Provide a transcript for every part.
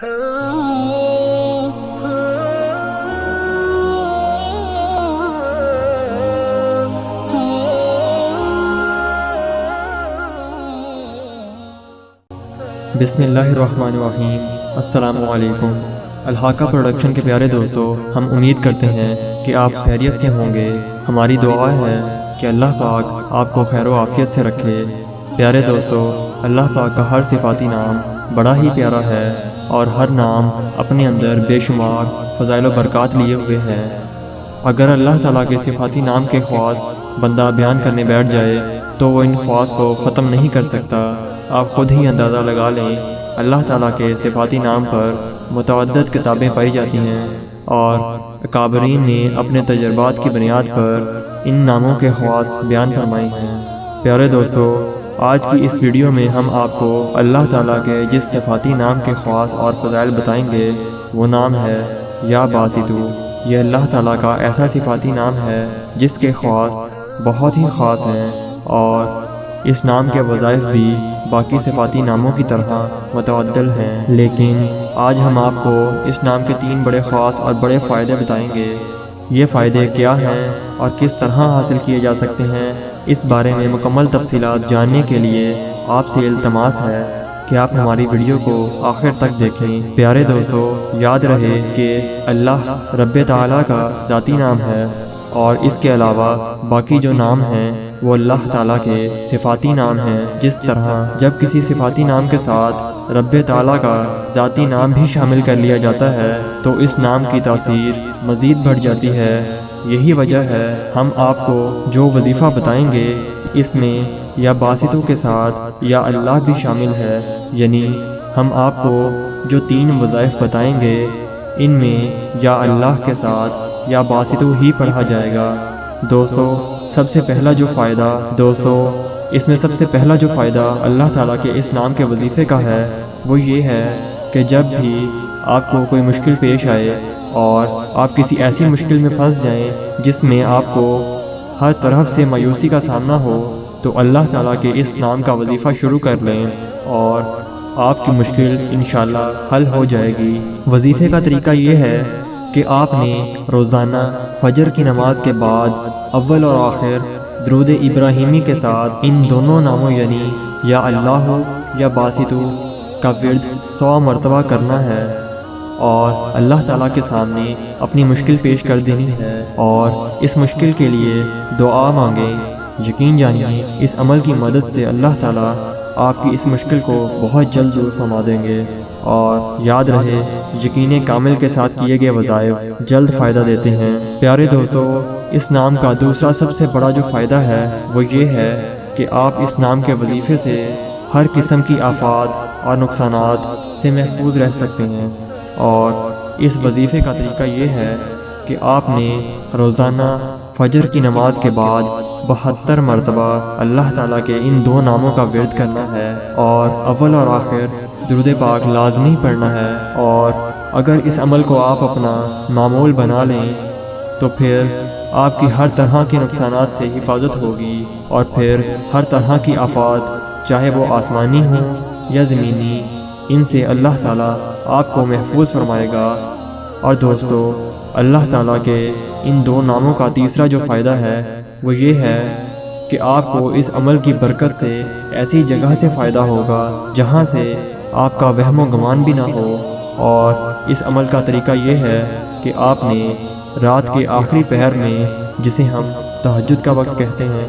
بسم اللہ الرحمن الرحیم۔ السلام علیکم۔ الحاقہ پروڈکشن کے پیارے دوستو، ہم امید کرتے ہیں کہ آپ خیریت سے ہوں گے۔ ہماری دعا ہے کہ اللہ پاک آپ کو خیر و عافیت سے رکھے۔ پیارے دوستو، اللہ پاک کا ہر صفاتی نام بڑا ہی پیارا ہے اور ہر نام اپنے اندر بے شمار فضائل و برکات لیے ہوئے ہیں۔ اگر اللہ تعالیٰ کے صفاتی نام کے خواص بندہ بیان کرنے بیٹھ جائے تو وہ ان خواص کو ختم نہیں کر سکتا۔ آپ خود ہی اندازہ لگا لیں، اللہ تعالیٰ کے صفاتی نام پر متعدد کتابیں پائی جاتی ہیں اور اکابرین نے اپنے تجربات کی بنیاد پر ان ناموں کے خواص بیان فرمائے ہیں۔ پیارے دوستو، آج کی اس ویڈیو میں ہم آپ کو اللہ تعالیٰ کے جس صفاتی نام کے خواص اور فضائل بتائیں گے وہ نام ہے یا باسطو۔ یہ اللہ تعالیٰ کا ایسا صفاتی نام ہے جس کے خواص بہت ہی خاص ہیں اور اس نام کے وظائف بھی باقی صفاتی ناموں کی طرح متعدد ہیں، لیکن آج ہم آپ کو اس نام کے 3 بڑے خاص اور بڑے فائدے بتائیں گے۔ یہ فائدے کیا ہیں اور کس طرح حاصل کیے جا سکتے ہیں، اس بارے میں مکمل تفصیلات جاننے کے لیے آپ سے التماس ہے کہ آپ ہماری ویڈیو کو آخر تک دیکھیں۔ پیارے دوستو، یاد رہے کہ اللہ رب تعالیٰ کا ذاتی نام ہے اور اس کے علاوہ باقی جو نام ہیں وہ اللہ تعالیٰ کے صفاتی نام ہیں۔ جس طرح جب کسی صفاتی نام کے ساتھ رب تعالیٰ کا ذاتی نام بھی شامل کر لیا جاتا ہے تو اس نام کی تاثیر مزید بڑھ جاتی ہے۔ یہی وجہ ہے ہم آپ کو جو وظیفہ بتائیں گے اس میں یا باسطوں کے ساتھ یا اللہ بھی شامل ہے، یعنی ہم آپ کو جو 3 وظائف بتائیں گے ان میں یا اللہ کے ساتھ یا باسطوں ہی پڑھا جائے گا۔ دوستو، سب سے پہلا جو فائدہ اللہ تعالیٰ کے اس نام کے وظیفے کا ہے وہ یہ ہے کہ جب بھی آپ کو کوئی مشکل پیش آئے اور آپ کسی ایسی مشکل میں پھنس جائیں جس میں آپ کو ہر طرف سے مایوسی کا سامنا ہو تو اللہ تعالیٰ کے اس نام کا وظیفہ شروع کر لیں اور آپ کی مشکل انشاءاللہ حل ہو جائے گی۔ وظیفے کا طریقہ یہ ہے کہ آپ نے روزانہ فجر کی نماز کے بعد اول اور آخر درود ابراہیمی کے ساتھ ان دونوں ناموں یعنی یا اللہ یا باسطو کا ورد 100 مرتبہ کرنا ہے اور اللہ تعالیٰ کے سامنے اپنی مشکل پیش کر دینی ہے اور اس مشکل کے لیے دعا مانگیں۔ یقین جانیے اس عمل کی مدد سے اللہ تعالیٰ آپ کی اس مشکل کو بہت جلد دور فرما دیں گے۔ اور یاد رہے، یقین کامل کے ساتھ کیے گئے وظائف جلد فائدہ دیتے ہیں۔ پیارے دوستو، اس نام کا دوسرا سب سے بڑا جو فائدہ ہے وہ یہ ہے کہ آپ اس نام کے وظیفے سے ہر قسم کی آفات اور نقصانات سے محفوظ رہ سکتے ہیں۔ اور اس وظیفے کا طریقہ یہ ہے کہ آپ نے روزانہ فجر کی نماز کے بعد 72 مرتبہ اللہ تعالیٰ کے ان 2 ناموں کا ورد کرنا ہے اور اول اور آخر درود پاک لازمی پڑھنا ہے۔ اور اگر اس عمل کو آپ اپنا معمول بنا لیں تو پھر آپ کی ہر طرح کے نقصانات سے حفاظت ہوگی اور پھر ہر طرح کی آفات چاہے وہ آسمانی ہوں یا زمینی، ان سے اللہ تعالیٰ آپ کو محفوظ فرمائے گا۔ اور دوستو، اللہ تعالیٰ کے ان 2 ناموں کا تیسرا جو فائدہ ہے وہ یہ ہے کہ آپ کو اس عمل کی برکت سے ایسی جگہ سے فائدہ ہوگا جہاں سے آپ کا وہم و گمان بھی نہ ہو۔ اور اس عمل کا طریقہ یہ ہے کہ آپ نے رات کے آخری پہر میں، جسے ہم تہجد کا وقت کہتے ہیں،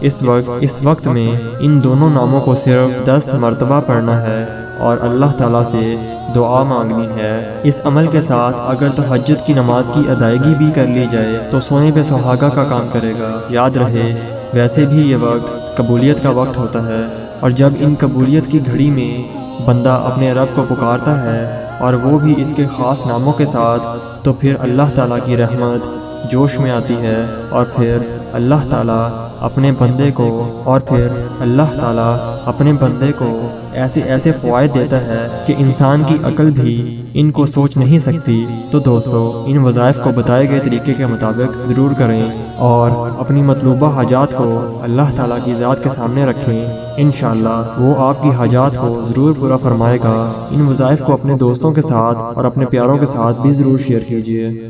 اس وقت میں ان دونوں ناموں کو صرف 10 مرتبہ پڑھنا ہے اور اللہ تعالیٰ سے دعا مانگنی ہے۔ اس عمل کے ساتھ اگر تہجد کی نماز کی ادائیگی بھی کر لی جائے تو سونے پہ سہاگا کا کام کرے گا۔ یاد رہے، ویسے بھی یہ وقت قبولیت کا وقت ہوتا ہے اور جب ان قبولیت کی گھڑی میں بندہ اپنے رب کو پکارتا ہے اور وہ بھی اس کے خاص ناموں کے ساتھ، تو پھر اللہ تعالیٰ کی رحمت جوش میں آتی ہے اور پھر اللہ تعالیٰ اپنے بندے کو ایسے ایسے فوائد دیتا ہے کہ انسان کی عقل بھی ان کو سوچ نہیں سکتی۔ تو دوستو، ان وظائف کو بتائے گئے طریقے کے مطابق ضرور کریں اور اپنی مطلوبہ حاجات کو اللہ تعالیٰ کی ذات کے سامنے رکھیں۔ انشاءاللہ وہ آپ کی حاجات کو ضرور پورا فرمائے گا۔ ان وظائف کو اپنے دوستوں کے ساتھ اور اپنے پیاروں کے ساتھ بھی ضرور شیئر کیجیے۔